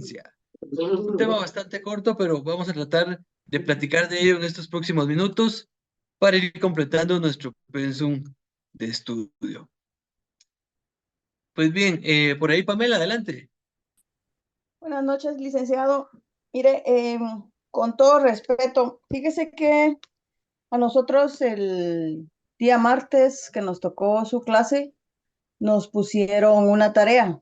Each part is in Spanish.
presidencia. Un tema bastante corto, pero vamos a tratar de platicar de ello en estos próximos minutos para ir completando nuestro pensum de estudio. Pues bien, por ahí Pamela, adelante. Buenas noches, licenciado. Mire, con todo respeto, fíjese que a nosotros el día martes que nos tocó su clase, nos pusieron una tarea,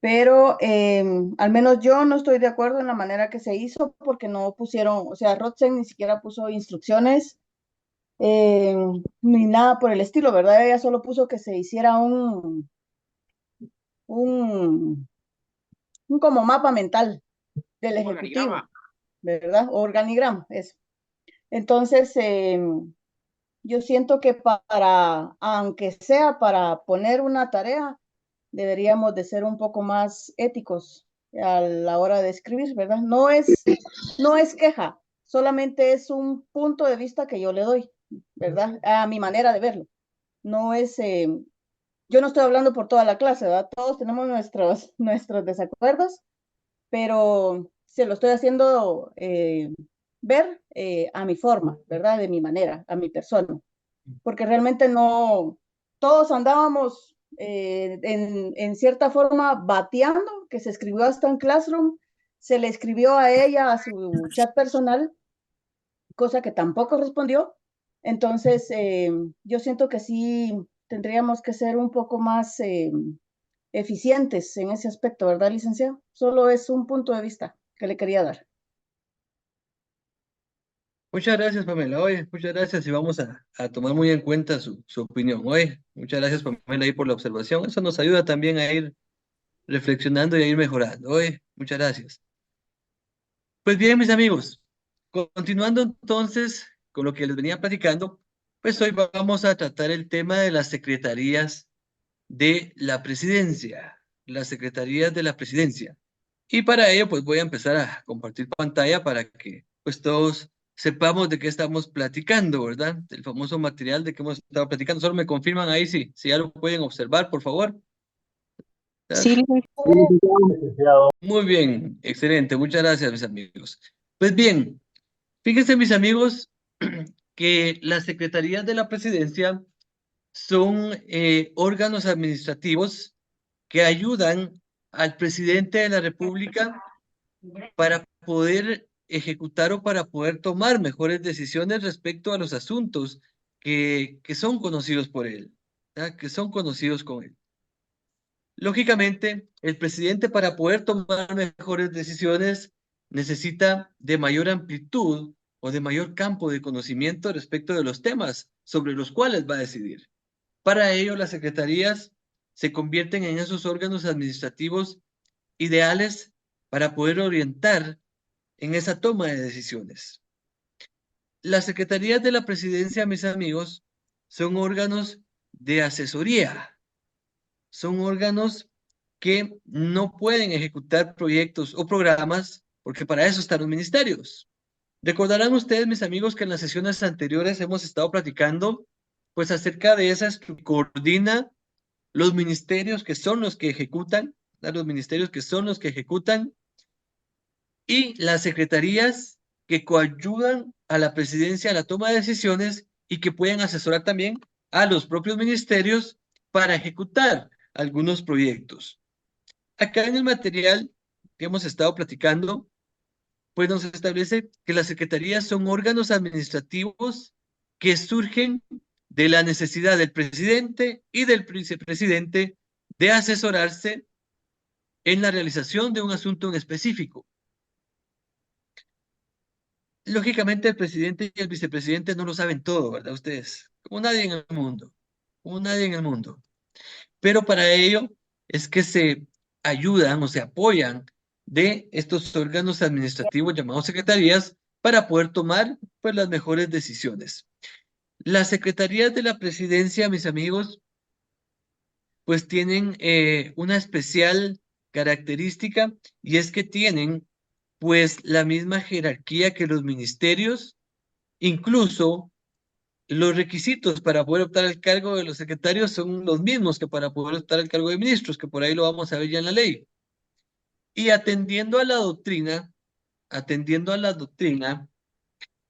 pero al menos yo no estoy de acuerdo en la manera que se hizo porque no pusieron, o sea, Rotzen ni siquiera puso instrucciones eh, ni nada por el estilo, ¿verdad? Ella solo puso que se hiciera un, un como mapa mental del ejecutivo, ¿verdad? Organigrama, eso. Entonces, yo siento que aunque sea para poner una tarea, deberíamos de ser un poco más éticos a la hora de escribir, ¿verdad? No es queja, solamente es un punto de vista que yo le doy, ¿verdad? A mi manera de verlo. No es, yo no estoy hablando por toda la clase, ¿verdad? Todos tenemos nuestros desacuerdos, pero se lo estoy haciendo ver a mi forma, ¿verdad? De mi manera, a mi persona, porque realmente no, todos andábamos en cierta forma bateando, que se escribió hasta en Classroom, se le escribió a ella a su chat personal, cosa que tampoco respondió. Entonces, yo siento que sí tendríamos que ser un poco más eficientes en ese aspecto, ¿verdad, licenciado? Solo es un punto de vista que le quería dar. Muchas gracias, Pamela. Oye, muchas gracias y vamos a tomar muy en cuenta su opinión. Oye, muchas gracias, Pamela, ahí por la observación. Eso nos ayuda también a ir reflexionando y a ir mejorando. Oye, muchas gracias. Pues bien, mis amigos, continuando entonces con lo que les venía platicando, pues hoy vamos a tratar el tema de las secretarías de la presidencia, las secretarías de la presidencia. Y para ello, pues voy a empezar a compartir pantalla para que pues todos sepamos de qué estamos platicando, ¿verdad? El famoso material de que hemos estado platicando. Solo me confirman ahí si ya lo pueden observar, por favor. Sí, ¿Verdad? licenciado. Muy bien, excelente. Muchas gracias, mis amigos. Pues bien, fíjense, mis amigos, que las secretarías de la presidencia son órganos administrativos que ayudan al presidente de la República para poder ejecutar o para poder tomar mejores decisiones respecto a los asuntos que son conocidos por él, ¿verdad? Que son conocidos con él. Lógicamente, el presidente para poder tomar mejores decisiones necesita de mayor amplitud o de mayor campo de conocimiento respecto de los temas sobre los cuales va a decidir. Para ello, las secretarías se convierten en esos órganos administrativos ideales para poder orientar en esa toma de decisiones. Las secretarías de la presidencia, mis amigos, son órganos de asesoría, son órganos que no pueden ejecutar proyectos o programas porque para eso están los ministerios. Recordarán ustedes, mis amigos, que en las sesiones anteriores hemos estado platicando pues acerca de esas que coordina los ministerios que son los que ejecutan, ¿verdad? Los ministerios que son los que ejecutan y las secretarías que coayudan a la presidencia a la toma de decisiones y que pueden asesorar también a los propios ministerios para ejecutar algunos proyectos. Acá en el material que hemos estado platicando, pues nos establece que las secretarías son órganos administrativos que surgen de la necesidad del presidente y del vicepresidente de asesorarse en la realización de un asunto en específico. Lógicamente el presidente y el vicepresidente no lo saben todo, ¿verdad? Ustedes, como nadie en el mundo, como nadie en el mundo. Pero para ello es que se ayudan o se apoyan de estos órganos administrativos llamados secretarías para poder tomar pues las mejores decisiones. Las secretarías de la presidencia, mis amigos, pues tienen una especial característica y es que tienen pues la misma jerarquía que los ministerios, incluso los requisitos para poder optar al cargo de los secretarios son los mismos que para poder optar al cargo de ministros, que por ahí lo vamos a ver ya en la ley. Y atendiendo a la doctrina,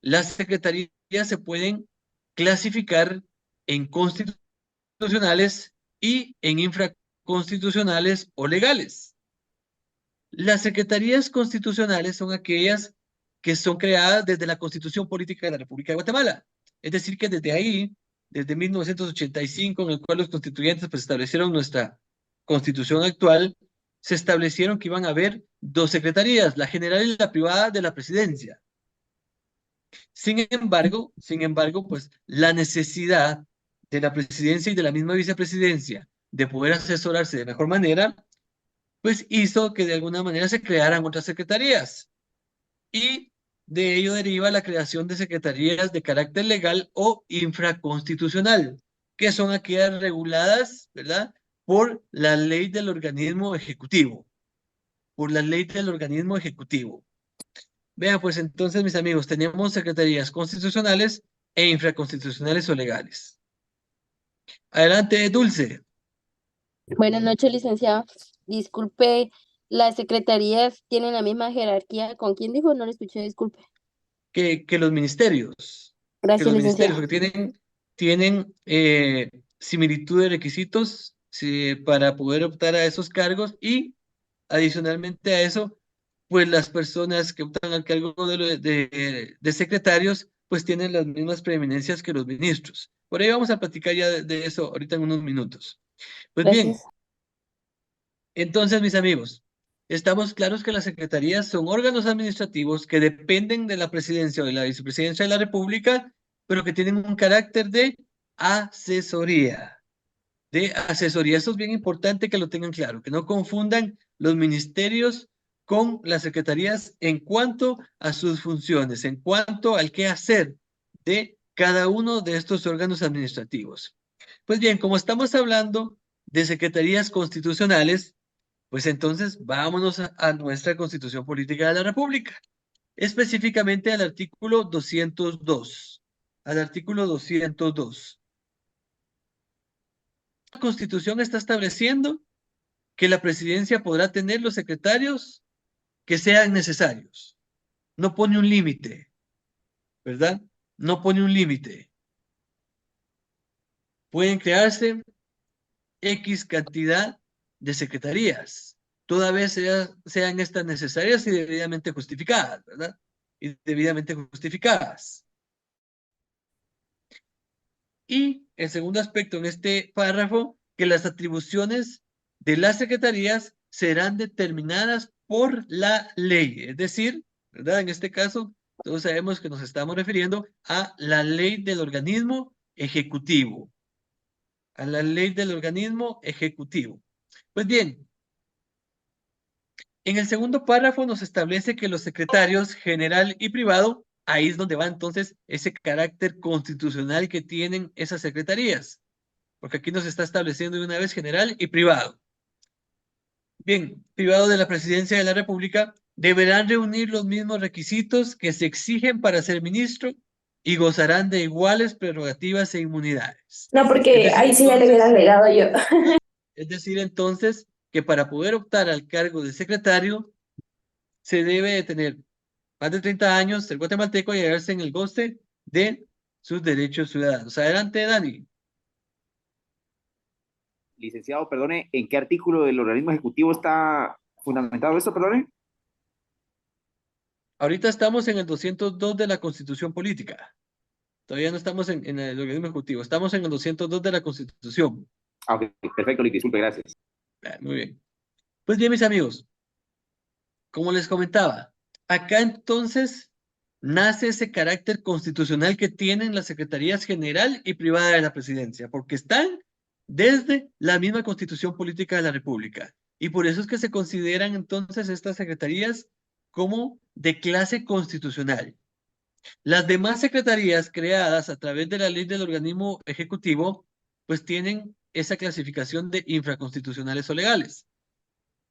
las secretarías se pueden clasificar en constitucionales y en infraconstitucionales o legales. Las secretarías constitucionales son aquellas que son creadas desde la Constitución Política de la República de Guatemala. Es decir, que desde ahí, desde 1985, en el cual los constituyentes pues, establecieron nuestra Constitución actual, se establecieron que iban a haber dos secretarías, la general y la privada de la presidencia. Sin embargo, pues la necesidad de la presidencia y de la misma vicepresidencia de poder asesorarse de mejor manera, pues hizo que de alguna manera se crearan otras secretarías. Y de ello deriva la creación de secretarías de carácter legal o infraconstitucional, que son aquellas reguladas, ¿verdad?, por la ley del organismo ejecutivo. Por la ley del organismo ejecutivo. Vean, pues entonces, mis amigos, tenemos secretarías constitucionales e infraconstitucionales o legales. Adelante, Dulce. Buenas noches, licenciado. Disculpe, ¿las secretarías tienen la misma jerarquía? ¿Con quién dijo? No le escuché, disculpe. Que los ministerios. Que Gracias, los ministerios, licenciado. porque tienen similitud de requisitos para poder optar a esos cargos y adicionalmente a eso, pues las personas que optan al cargo de secretarios, pues tienen las mismas preeminencias que los ministros. Por ahí vamos a platicar ya de eso ahorita en unos minutos. Pues bien, Gracias. entonces mis amigos, estamos claros que las secretarías son órganos administrativos que dependen de la presidencia o de la vicepresidencia de la República, pero que tienen un carácter de asesoría. Esto es bien importante que lo tengan claro, que no confundan los ministerios con las secretarías en cuanto a sus funciones, en cuanto al qué hacer de cada uno de estos órganos administrativos. Pues bien, como estamos hablando de secretarías constitucionales, pues entonces vámonos a nuestra Constitución Política de la República, específicamente al artículo 202. Al artículo 202. La Constitución está estableciendo que la presidencia podrá tener los secretarios que sean necesarios. No pone un límite, ¿verdad? No pone un límite. Pueden crearse X cantidad de secretarías, toda vez sean estas necesarias y debidamente justificadas, ¿verdad? Y debidamente justificadas. Y el segundo aspecto en este párrafo, que las atribuciones de las secretarías serán determinadas por la ley, es decir, ¿verdad? En este caso, todos sabemos que nos estamos refiriendo a la ley del organismo ejecutivo, a la ley del organismo ejecutivo. Pues bien, en el segundo párrafo nos establece que los secretarios general y privado, ahí es donde va entonces ese carácter constitucional que tienen esas secretarías, porque aquí nos está estableciendo de una vez general y privado. Bien, privado de la presidencia de la República, deberán reunir los mismos requisitos que se exigen para ser ministro y gozarán de iguales prerrogativas e inmunidades. No, porque ahí sí ya le hubiera agregado yo. Es decir, entonces, que para poder optar al cargo de secretario, se debe de tener más de 30 años, ser guatemalteco y hallarse en el goce de sus derechos ciudadanos. Adelante, Dani. Licenciado, perdone, ¿en qué artículo del organismo ejecutivo está fundamentado esto, perdone? Ahorita estamos en el 202 de la Constitución Política. Todavía no estamos en el organismo ejecutivo. Estamos en el 202 de la Constitución. Ah, ok, perfecto, disculpe, gracias. Muy bien. Pues bien, mis amigos, como les comentaba, acá entonces nace ese carácter constitucional que tienen las secretarías general y privada de la presidencia, porque están desde la misma Constitución Política de la República. Y por eso es que se consideran entonces estas secretarías como de clase constitucional. Las demás secretarías creadas a través de la ley del organismo ejecutivo, pues tienen esa clasificación de infraconstitucionales o legales.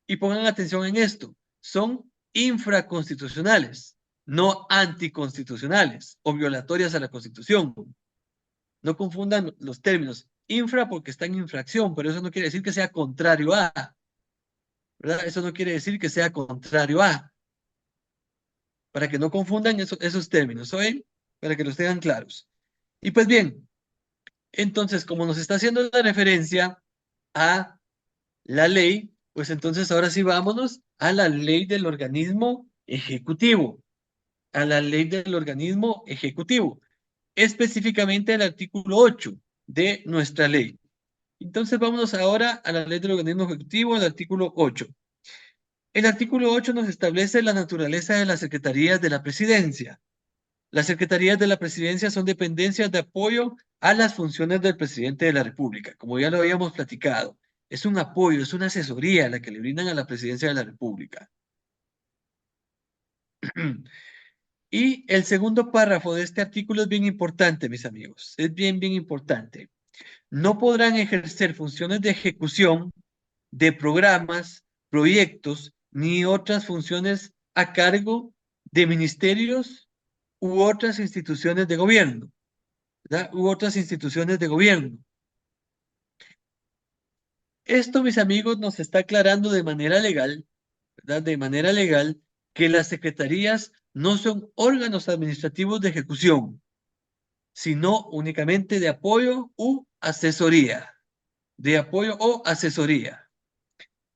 Y pongan atención en esto, son infraconstitucionales, no anticonstitucionales o violatorias a la Constitución. No confundan los términos. Infra porque está en infracción, pero eso no quiere decir que sea contrario a. ¿verdad? Eso no quiere decir que sea contrario a, para que no confundan esos términos, ¿oyen? Para que los tengan claros. Y pues bien, entonces, como nos está haciendo la referencia a la ley, pues entonces ahora sí vámonos a la ley del organismo ejecutivo, a la ley del organismo ejecutivo, específicamente el artículo 8 de nuestra ley. Entonces vámonos ahora a la ley del organismo ejecutivo, el artículo 8. El artículo 8 nos establece la naturaleza de las secretarías de la presidencia. Las secretarías de la presidencia son dependencias de apoyo a las funciones del presidente de la República, como ya lo habíamos platicado. Es un apoyo, es una asesoría la que le brindan a la presidencia de la República. Y el segundo párrafo de este artículo es bien importante, mis amigos. Es bien importante. No podrán ejercer funciones de ejecución de programas, proyectos, ni otras funciones a cargo de ministerios u otras instituciones de gobierno, ¿verdad? U otras instituciones de gobierno. Esto, mis amigos, nos está aclarando de manera legal, ¿verdad? De manera legal, que las secretarías no son órganos administrativos de ejecución, sino únicamente de apoyo u asesoría. De apoyo o asesoría.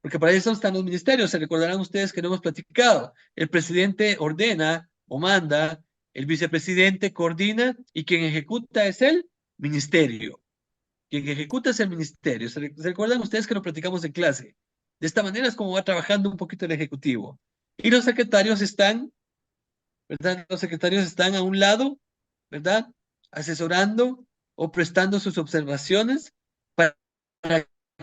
Porque para eso están los ministerios. Se recordarán ustedes que no hemos platicado. El presidente ordena o manda, el vicepresidente coordina y quien ejecuta es el ministerio. Quien ejecuta es el ministerio. ¿Se recuerdan ustedes que lo platicamos en clase? De esta manera es como va trabajando un poquito el ejecutivo. Y los secretarios están, ¿verdad? Los secretarios están a un lado, ¿verdad? Asesorando o prestando sus observaciones para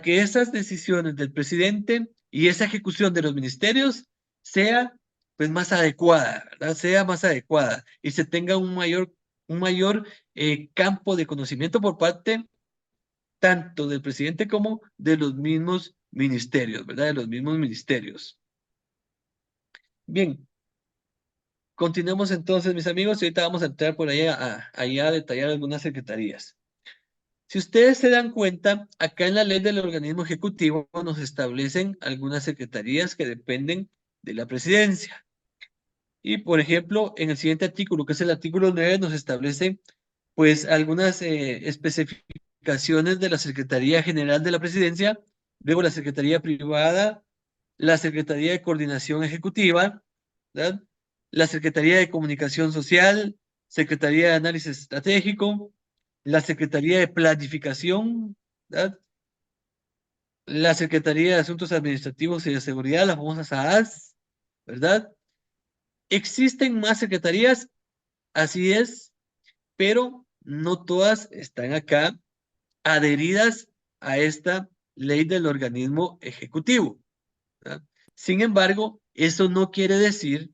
que esas decisiones del presidente y esa ejecución de los ministerios sea pues más adecuada, ¿verdad? Sea más adecuada y se tenga un mayor campo de conocimiento por parte tanto del presidente como de los mismos ministerios, ¿verdad? De los mismos ministerios. Bien, continuemos entonces, mis amigos, y ahorita vamos a entrar por ahí a detallar algunas secretarías. Si ustedes se dan cuenta, acá en la ley del organismo ejecutivo nos establecen algunas secretarías que dependen de la presidencia. Y, por ejemplo, en el siguiente artículo, que es el artículo 9, nos establece, pues, algunas especificaciones de la Secretaría General de la Presidencia, luego la Secretaría Privada, la Secretaría de Coordinación Ejecutiva, ¿verdad? La Secretaría de Comunicación Social, Secretaría de Análisis Estratégico, la Secretaría de Planificación, ¿verdad? La Secretaría de Asuntos Administrativos y de Seguridad, la famosa SAAS, ¿verdad? Existen más secretarías, así es, pero no todas están acá adheridas a esta ley del organismo ejecutivo, ¿verdad? Sin embargo, eso no quiere decir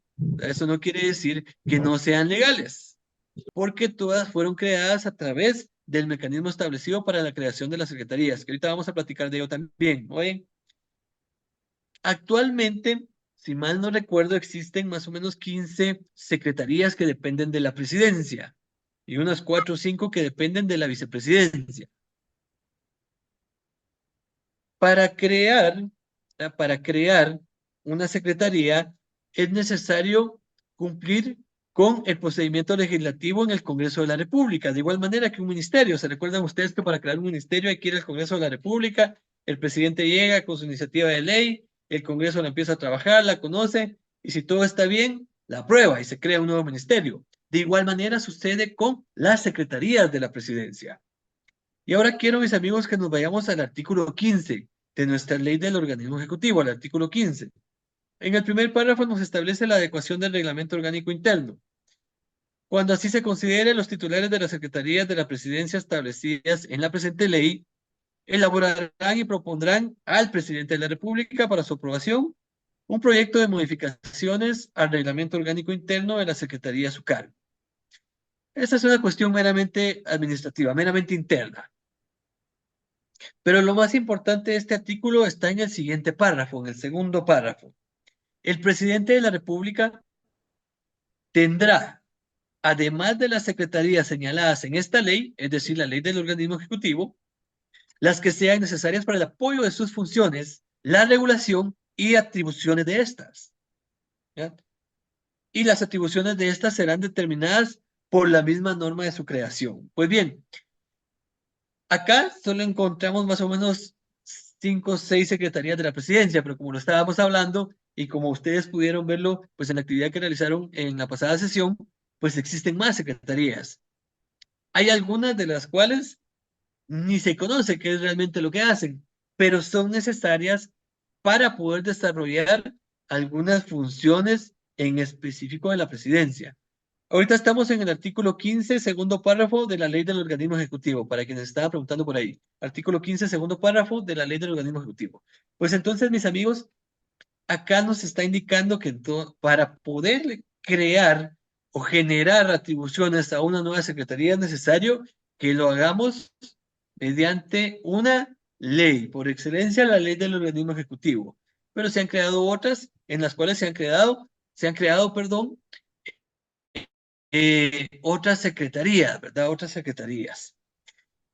que no sean legales, porque todas fueron creadas a través del mecanismo establecido para la creación de las secretarías, que ahorita vamos a platicar de ello también, ¿oye? Actualmente, si mal no recuerdo, existen más o menos 15 secretarías que dependen de la presidencia y unas 4 o 5 que dependen de la vicepresidencia. Para crear una secretaría es necesario cumplir con el procedimiento legislativo en el Congreso de la República, de igual manera que un ministerio. ¿Se recuerdan ustedes que para crear un ministerio hay que ir al Congreso de la República? El presidente llega con su iniciativa de ley, el Congreso la empieza a trabajar, la conoce, y si todo está bien, la aprueba y se crea un nuevo ministerio. De igual manera sucede con las secretarías de la presidencia. Y ahora quiero, mis amigos, que nos vayamos al artículo 15 de nuestra ley del organismo ejecutivo, al artículo 15. En el primer párrafo nos establece la adecuación del reglamento orgánico interno. Cuando así se considere, los titulares de las secretarías de la presidencia establecidas en la presente ley elaborarán y propondrán al presidente de la República para su aprobación un proyecto de modificaciones al reglamento orgánico interno de la secretaría a su cargo. Esta es una cuestión meramente administrativa, meramente interna. Pero lo más importante de este artículo está en el siguiente párrafo, en el segundo párrafo. El presidente de la República tendrá, además de las secretarías señaladas en esta ley, es decir, la ley del organismo ejecutivo, las que sean necesarias para el apoyo de sus funciones, la regulación y atribuciones de estas. ¿Ya? Y las atribuciones de estas serán determinadas por la misma norma de su creación. Pues bien, acá solo encontramos más o menos 5 o 6 secretarías de la presidencia, pero como lo estábamos hablando y como ustedes pudieron verlo, pues en la actividad que realizaron en la pasada sesión, pues existen más secretarías. Hay algunas de las cuales ni se conoce qué es realmente lo que hacen, pero son necesarias para poder desarrollar algunas funciones en específico de la presidencia. Ahorita estamos en el artículo 15, segundo párrafo de la ley del organismo ejecutivo, para quienes estaban preguntando por ahí. Artículo 15, segundo párrafo de la ley del organismo ejecutivo. Pues entonces, mis amigos, acá nos está indicando que para poder crear o generar atribuciones a una nueva secretaría es necesario que lo hagamos mediante una ley, por excelencia la ley del organismo ejecutivo. Pero se han creado otras en las cuales se han creado, perdón, otras secretarías, ¿verdad? Otras secretarías.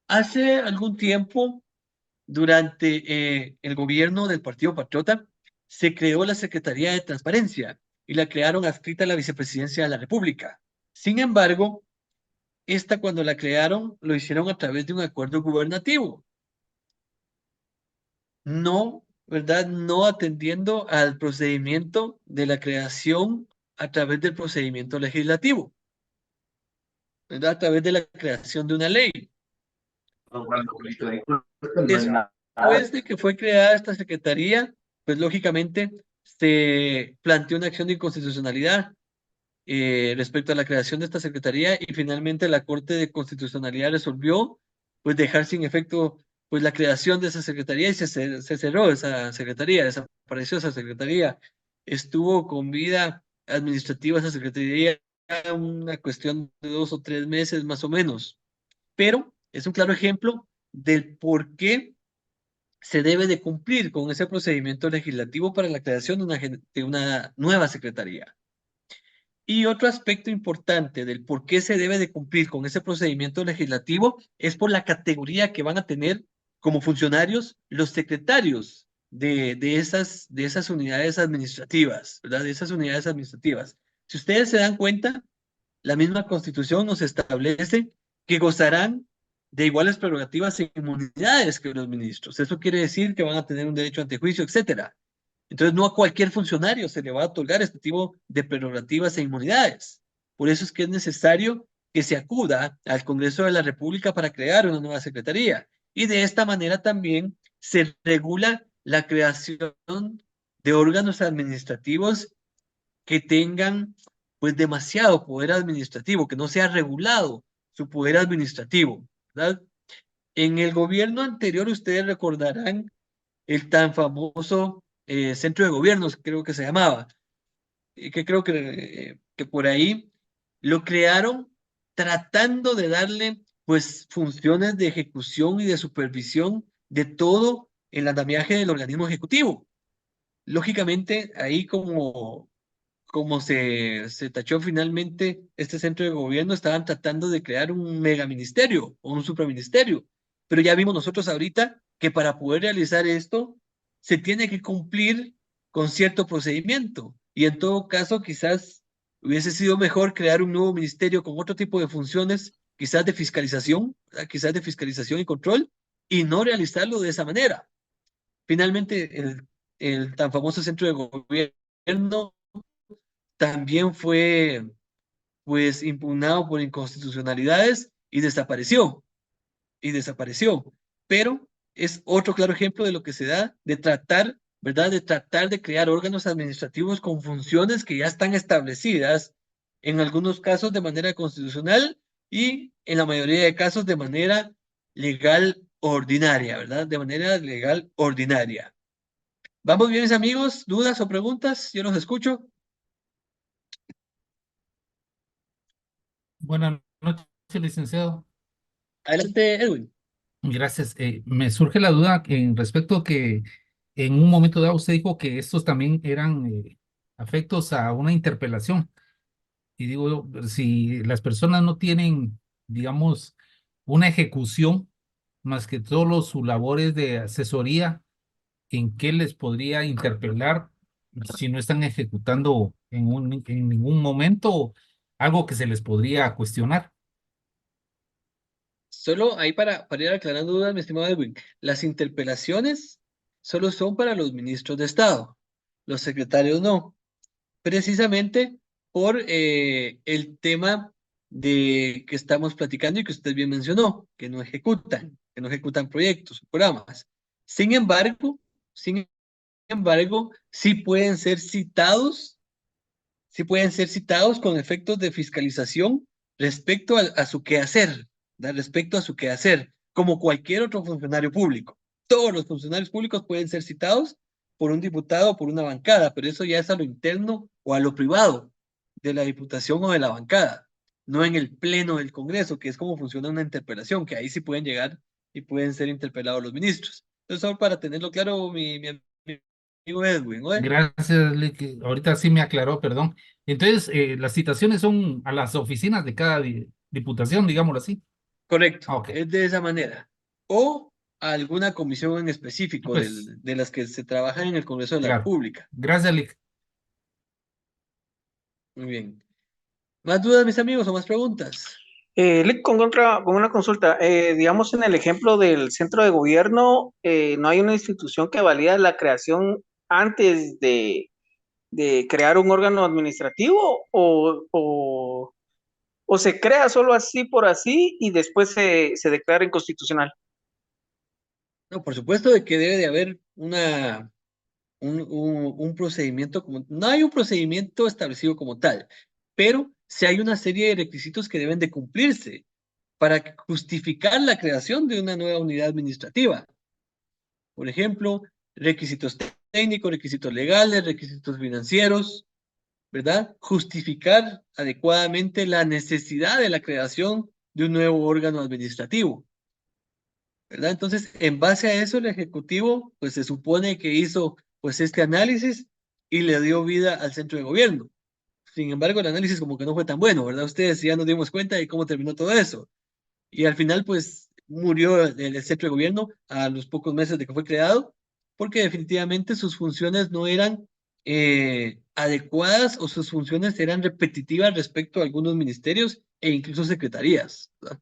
Hace algún tiempo, durante el gobierno del Partido Patriota, se creó la Secretaría de Transparencia y la crearon adscrita a la Vicepresidencia de la República. Sin embargo, esta cuando la crearon lo hicieron a través de un acuerdo gubernativo, no, ¿verdad? No atendiendo al procedimiento de la creación a través del procedimiento legislativo, ¿verdad? A través de la creación de una ley. Después de que fue creada esta secretaría, pues lógicamente se planteó una acción de inconstitucionalidad respecto a la creación de esta secretaría y finalmente la Corte de Constitucionalidad resolvió pues dejar sin efecto pues la creación de esa secretaría y se cerró esa secretaría, desapareció esa secretaría. Estuvo con vida administrativa esa secretaría una cuestión de 2 o 3 meses más o menos, pero es un claro ejemplo del por qué se debe de cumplir con ese procedimiento legislativo para la creación de una nueva secretaría. Y otro aspecto importante del por qué se debe de cumplir con ese procedimiento legislativo es por la categoría que van a tener como funcionarios los secretarios de esas unidades administrativas, ¿verdad? De esas unidades administrativas. Si ustedes se dan cuenta, la misma Constitución nos establece que gozarán de iguales prerrogativas e inmunidades que los ministros. Eso quiere decir que van a tener un derecho ante juicio, etcétera. Entonces, no a cualquier funcionario se le va a otorgar este tipo de prerrogativas e inmunidades. Por eso es que es necesario que se acuda al Congreso de la República para crear una nueva secretaría. Y de esta manera también se regula la creación de órganos administrativos que tengan pues demasiado poder administrativo, que no sea regulado su poder administrativo, ¿verdad? En el gobierno anterior ustedes recordarán el tan famoso centro de gobiernos, creo que se llamaba, que creo que por ahí lo crearon tratando de darle pues funciones de ejecución y de supervisión de todo el andamiaje del organismo ejecutivo. Lógicamente, ahí como se tachó finalmente este centro de gobierno, estaban tratando de crear un megaministerio o un supraministerio. Pero ya vimos nosotros ahorita que para poder realizar esto se tiene que cumplir con cierto procedimiento. Y en todo caso, quizás hubiese sido mejor crear un nuevo ministerio con otro tipo de funciones, quizás de fiscalización, ¿verdad? Quizás de fiscalización y control, y no realizarlo de esa manera. Finalmente, el tan famoso centro de gobierno también fue pues impugnado por inconstitucionalidades y desapareció. Pero es otro claro ejemplo de lo que se da de tratar, ¿verdad? De tratar de crear órganos administrativos con funciones que ya están establecidas, en algunos casos de manera constitucional y en la mayoría de casos de manera legal ordinaria, ¿verdad? De manera legal ordinaria. ¿Vamos bien, mis amigos? ¿Dudas o preguntas? Yo los escucho. Buenas noches, licenciado. Adelante, Edwin. Gracias. Me surge la duda en respecto a que en un momento dado usted dijo que estos también eran afectos a una interpelación. Y digo, si las personas no tienen, digamos, una ejecución más que todos su labores de asesoría, ¿en qué les podría interpelar si no están ejecutando en ningún momento algo que se les podría cuestionar? Solo ahí para ir aclarando dudas, mi estimado Edwin, las interpelaciones solo son para los ministros de Estado, los secretarios no, precisamente por el tema de que estamos platicando y que usted bien mencionó, que no ejecutan proyectos, programas. Sin embargo, sí pueden ser citados con efectos de fiscalización respecto a su quehacer, ¿verdad? Respecto a su quehacer, como cualquier otro funcionario público. Todos los funcionarios públicos pueden ser citados por un diputado o por una bancada, pero eso ya es a lo interno o a lo privado de la diputación o de la bancada, no en el pleno del Congreso, que es como funciona una interpelación, que ahí sí pueden llegar y pueden ser interpelados los ministros. Entonces, solo para tenerlo claro, mi amigo Edwin, ¿no? Gracias, Lee, que ahorita sí me aclaró, perdón. Entonces, las citaciones son a las oficinas de cada diputación, digámoslo así. Correcto, Ah, ok, es de esa manera. O a alguna comisión en específico pues, de las que se trabajan en el Congreso de la claro. República. Gracias, Lee. Muy bien. ¿Más dudas, mis amigos, o más preguntas? Lick, con una consulta. Digamos, en el ejemplo del centro de gobierno, ¿no hay una institución que valida la creación antes de crear un órgano administrativo o se crea solo así por así y después se declara inconstitucional? No, por supuesto de que debe de haber un procedimiento como... No hay un procedimiento establecido como tal, pero sí hay una serie de requisitos que deben de cumplirse para justificar la creación de una nueva unidad administrativa. Por ejemplo, requisitos técnicos, requisitos legales, requisitos financieros, ¿verdad? Justificar adecuadamente la necesidad de la creación de un nuevo órgano administrativo, ¿verdad? Entonces, en base a eso, el Ejecutivo, pues se supone que hizo, pues, este análisis y le dio vida al centro de gobierno. Sin embargo, el análisis como que no fue tan bueno, ¿verdad? Ustedes ya nos dimos cuenta de cómo terminó todo eso. Y al final, pues, murió el centro de gobierno a los pocos meses de que fue creado, porque definitivamente sus funciones no eran adecuadas o sus funciones eran repetitivas respecto a algunos ministerios e incluso secretarías, ¿verdad?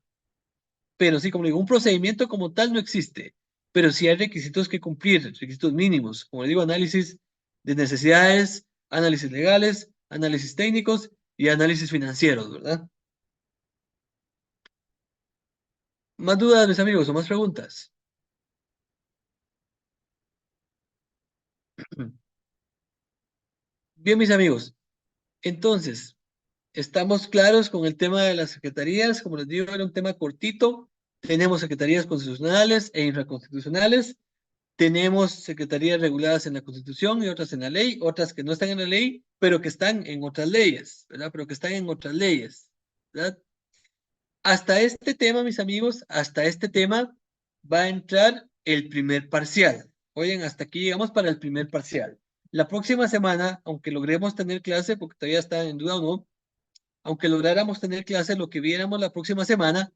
Pero sí, como digo, un procedimiento como tal no existe, pero sí hay requisitos que cumplir, requisitos mínimos, como le digo, análisis de necesidades, análisis legales, análisis técnicos y análisis financieros, ¿verdad? ¿Más dudas, mis amigos, o más preguntas? Bien, mis amigos, entonces, estamos claros con el tema de las secretarías. Como les digo, era un tema cortito. Tenemos secretarías constitucionales e infraconstitucionales. Tenemos secretarías reguladas en la Constitución y otras en la ley, otras que no están en la ley, pero que están en otras leyes, ¿verdad? Pero que están en otras leyes, ¿verdad? Hasta este tema, mis amigos, hasta este tema va a entrar el primer parcial. Oigan, hasta aquí llegamos para el primer parcial. La próxima semana, aunque logremos tener clase, porque todavía está en duda o no, aunque lográramos tener clase, lo que viéramos la próxima semana,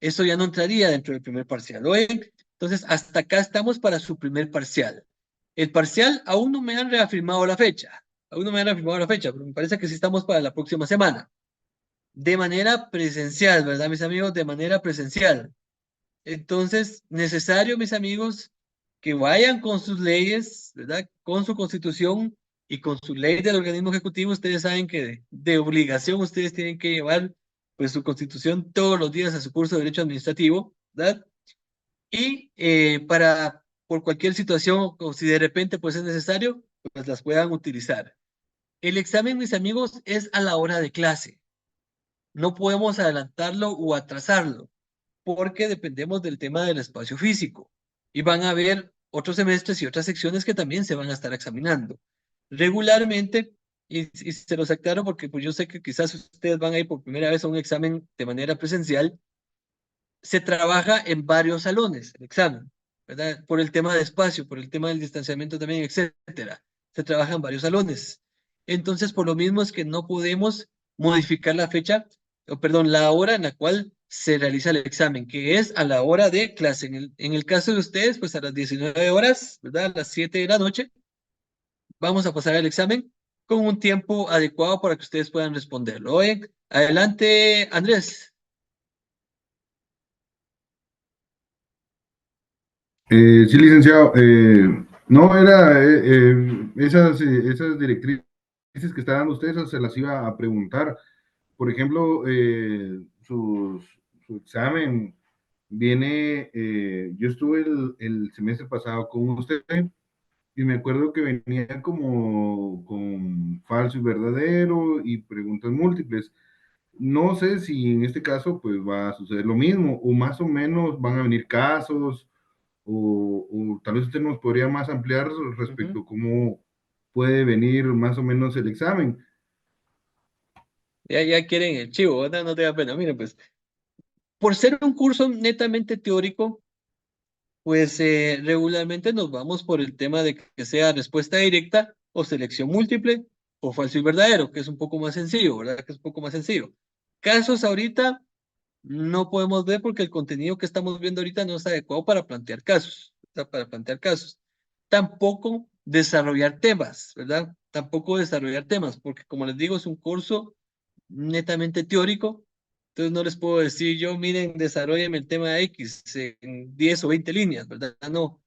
eso ya no entraría dentro del primer parcial. Oigan, entonces hasta acá estamos para su primer parcial. El parcial aún no me han reafirmado la fecha. Aún no me han reafirmado la fecha, pero me parece que sí estamos para la próxima semana de manera presencial, ¿verdad, mis amigos? De manera presencial. Entonces, necesario, mis amigos, que vayan con sus leyes, ¿verdad? Con su constitución y con su ley del organismo ejecutivo. Ustedes saben que de obligación ustedes tienen que llevar pues su constitución todos los días a su curso de Derecho Administrativo, ¿verdad? Y por cualquier situación o si de repente pues es necesario, pues las puedan utilizar. El examen, mis amigos, es a la hora de clase. No podemos adelantarlo o atrasarlo, porque dependemos del tema del espacio físico. Y van a haber otros semestres y otras secciones que también se van a estar examinando. Regularmente, y se los aclaro porque pues yo sé que quizás ustedes van a ir por primera vez a un examen de manera presencial, se trabaja en varios salones, el examen, ¿verdad? Por el tema de espacio, por el tema del distanciamiento también, etcétera. Se trabaja en varios salones. Entonces, por lo mismo es que no podemos modificar la fecha, o perdón, la hora en la cual se realiza el examen, que es a la hora de clase. En el caso de ustedes, pues a las 19 horas, ¿verdad? A las 7 de la noche, vamos a pasar el examen con un tiempo adecuado para que ustedes puedan responderlo. Oye, adelante, Andrés. Sí, licenciado. No, era esas directrices que está dando usted, esas se las iba a preguntar. Por ejemplo, su examen viene, yo estuve el semestre pasado con usted y me acuerdo que venía como con falso y verdadero y preguntas múltiples. No sé si en este caso pues va a suceder lo mismo o más o menos van a venir casos o tal vez usted nos podría más ampliar respecto a cómo puede venir más o menos el examen. Ya quieren el chivo, ¿verdad? No te da pena. Miren, pues, por ser un curso netamente teórico, pues regularmente nos vamos por el tema de que sea respuesta directa o selección múltiple o falso y verdadero, que es un poco más sencillo, ¿verdad? Que es un poco más sencillo. Casos ahorita no podemos ver porque el contenido que estamos viendo ahorita no es adecuado para plantear casos, ¿verdad? Para plantear casos. Tampoco desarrollar temas, ¿verdad? Tampoco desarrollar temas, porque como les digo, es un curso netamente teórico. Entonces no les puedo decir yo, miren, desarrollen el tema X en 10 o 20 líneas, ¿verdad? No.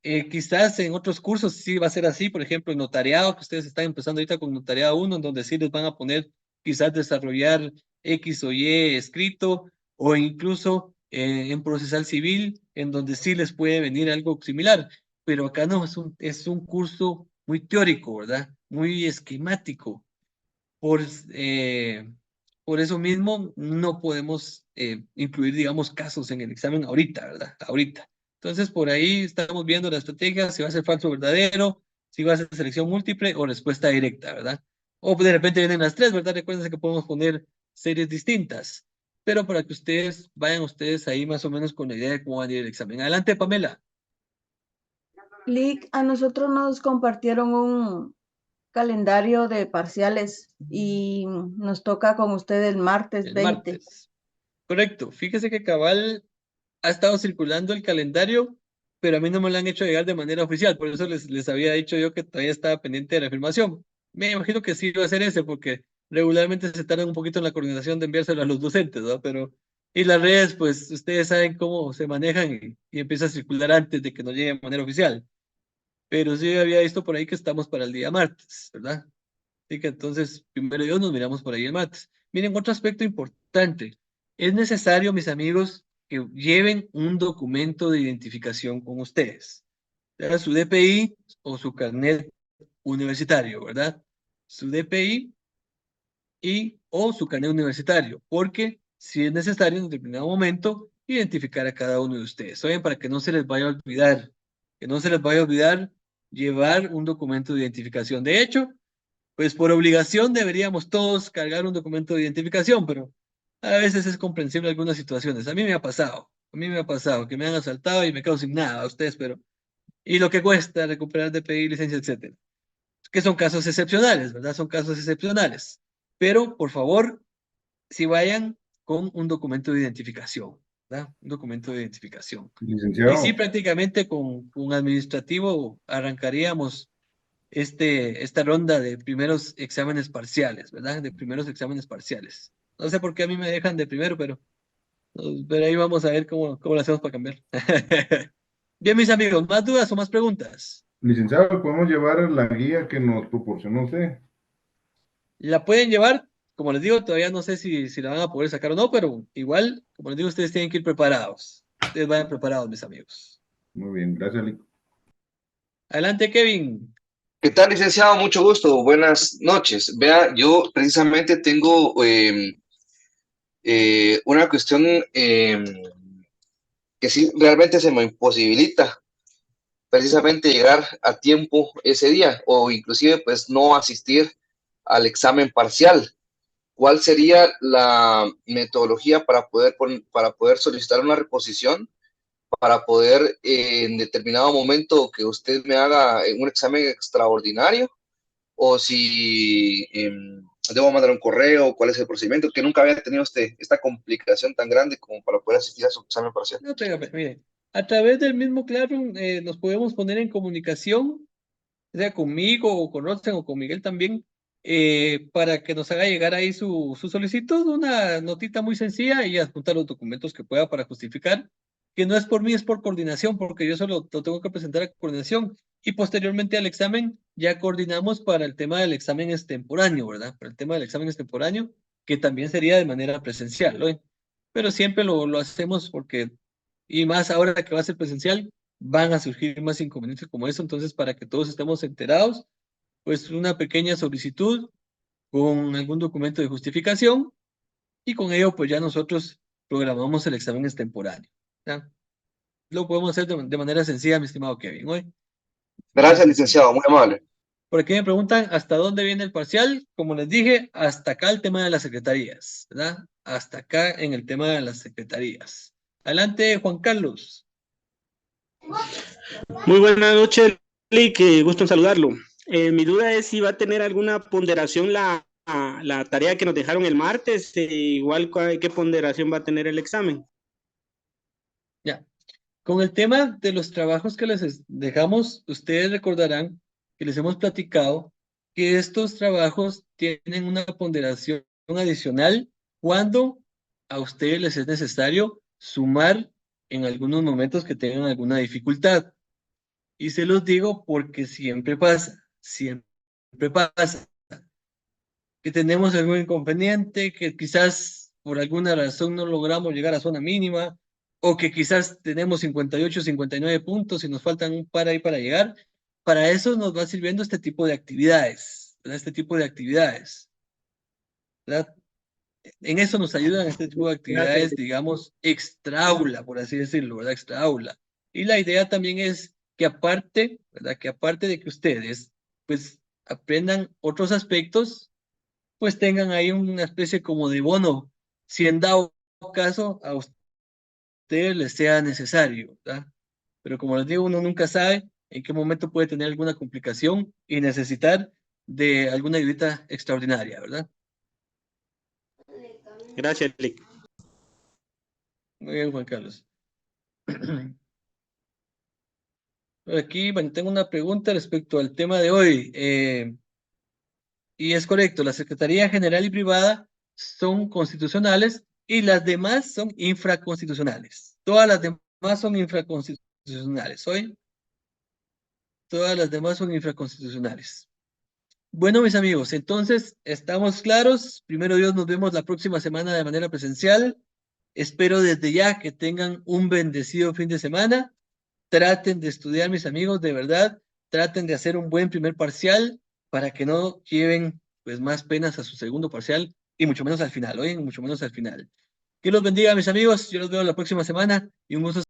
Quizás en otros cursos sí va a ser así, por ejemplo, en notariado, que ustedes están empezando ahorita con notariado 1, en donde sí les van a poner quizás desarrollar X o Y escrito, o incluso en procesal civil, en donde sí les puede venir algo similar. Pero acá no, es un curso muy teórico, ¿verdad? Muy esquemático. Por, eh, por eso mismo no podemos incluir, digamos, casos en el examen ahorita, ¿verdad? Ahorita. Entonces, por ahí estamos viendo la estrategia, si va a ser falso o verdadero, si va a ser selección múltiple o respuesta directa, ¿verdad? O de repente vienen las tres, ¿verdad? Recuerden que podemos poner series distintas, pero para que ustedes vayan ustedes ahí más o menos con la idea de cómo va a ir el examen. Adelante, Pamela. Lick, a nosotros nos compartieron un calendario de parciales y nos toca con usted el martes El 20. martes. Correcto. Fíjese que cabal ha estado circulando el calendario, pero a mí no me lo han hecho llegar de manera oficial, por eso les había dicho yo que todavía estaba pendiente de la afirmación. Me imagino que sí va a ser ese, porque regularmente se tardan un poquito en la coordinación de enviárselo a los docentes, ¿no? Pero, y las redes, pues ustedes saben cómo se manejan y empieza a circular antes de que nos llegue de manera oficial. Pero sí había visto por ahí que estamos para el día martes, ¿verdad? Así que entonces, primero Dios, nos miramos por ahí el martes. Miren, otro aspecto importante. Es necesario, mis amigos, que lleven un documento de identificación con ustedes. Sea su DPI o su carnet universitario, ¿verdad? Su DPI y o su carnet universitario, porque si es necesario en determinado momento identificar a cada uno de ustedes. Oigan, para que no se les vaya a olvidar, que no se les vaya a olvidar llevar un documento de identificación. De hecho, pues por obligación deberíamos todos cargar un documento de identificación, pero a veces es comprensible algunas situaciones. A mí me ha pasado que me han asaltado y me quedo sin nada a ustedes, pero y lo que cuesta recuperar DPI, licencia, etcétera. Que son casos excepcionales, ¿verdad? Son casos excepcionales. Pero, por favor, si vayan con un documento de identificación, ¿verdad? Un documento de identificación. Y sí, Licenciado, prácticamente con un administrativo arrancaríamos esta ronda de primeros exámenes parciales, ¿verdad? De primeros exámenes parciales. No sé por qué a mí me dejan de primero, pero ahí vamos a ver cómo lo hacemos para cambiar. Bien, mis amigos, ¿más dudas o más preguntas? licenciado, podemos llevar la guía que nos proporcionó usted. La pueden llevar, como les digo, todavía no sé si la van a poder sacar o no, pero igual, como les digo, ustedes tienen que ir preparados. Ustedes vayan preparados, mis amigos. Muy bien, gracias, Lic. Adelante, Kevin. ¿Qué tal, licenciado? Mucho gusto. Buenas noches. Vea, yo precisamente tengo una cuestión que sí realmente se me imposibilita precisamente llegar a tiempo ese día o inclusive pues no asistir al examen parcial. ¿Cuál sería la metodología para poder solicitar una reposición? Para poder en determinado momento que usted me haga un examen extraordinario o si ¿Debo mandar un correo? ¿Cuál es el procedimiento? Que nunca había tenido esta complicación tan grande como para poder asistir a su examen parcial. No, mire, a través del mismo Classroom nos podemos poner en comunicación, sea conmigo o con Rosen o con Miguel también, para que nos haga llegar ahí su solicitud, una notita muy sencilla y adjuntar los documentos que pueda para justificar, que no es por mí, es por coordinación, porque yo solo lo tengo que presentar a coordinación y posteriormente al examen ya coordinamos para el tema del examen extemporáneo, ¿verdad? Para el tema del examen extemporáneo, que también sería de manera presencial, ¿no? Pero siempre lo hacemos porque, y más ahora que va a ser presencial, van a surgir más inconvenientes como eso, entonces para que todos estemos enterados, pues una pequeña solicitud con algún documento de justificación y con ello pues ya nosotros programamos el examen extemporáneo. ¿Ya? Lo podemos hacer de manera sencilla, mi estimado Kevin. Hoy. Gracias, licenciado, muy amable. Por aquí me preguntan hasta dónde viene el parcial. Como les dije, hasta acá el tema de las secretarías, ¿verdad? Hasta acá en el tema de las secretarías. Adelante, Juan Carlos. Muy buenas noches, Lick, gusto en saludarlo. Mi duda es si va a tener alguna ponderación la tarea que nos dejaron el martes, igual qué ponderación va a tener el examen. Ya, con el tema de los trabajos que les dejamos, ustedes recordarán que les hemos platicado que estos trabajos tienen una ponderación adicional cuando a ustedes les es necesario sumar en algunos momentos que tengan alguna dificultad. Y se los digo porque siempre pasa que tenemos algún inconveniente, que quizás por alguna razón no logramos llegar a zona mínima, o que quizás tenemos 58, 59 puntos y nos faltan un par ahí para llegar. Para eso nos va sirviendo este tipo de actividades, ¿verdad? Este tipo de actividades, ¿verdad? En eso nos ayudan este tipo de actividades, digamos, extra aula, por así decirlo, ¿verdad? Extra aula. Y la idea también es que aparte, ¿verdad? Que aparte de que ustedes, pues, aprendan otros aspectos, pues tengan ahí una especie como de bono, si en dado caso a ustedes les sea necesario, ¿verdad? Pero como les digo, uno nunca sabe en qué momento puede tener alguna complicación y necesitar de alguna ayuda extraordinaria, ¿verdad? Gracias, Lick. Muy bien, Juan Carlos. Aquí, bueno, tengo una pregunta respecto al tema de hoy. Y es correcto, la Secretaría General y Privada son constitucionales y las demás son infraconstitucionales. Todas las demás son infraconstitucionales. ¿Hoy? Todas las demás son infraconstitucionales. Bueno, mis amigos, entonces estamos claros. Primero Dios, nos vemos la próxima semana de manera presencial. Espero desde ya que tengan un bendecido fin de semana. Traten de estudiar, mis amigos, de verdad. Traten de hacer un buen primer parcial para que no lleven pues más penas a su segundo parcial y mucho menos al final, ¿oyen? Mucho menos al final. Que los bendiga, mis amigos. Yo los veo la próxima semana y un gusto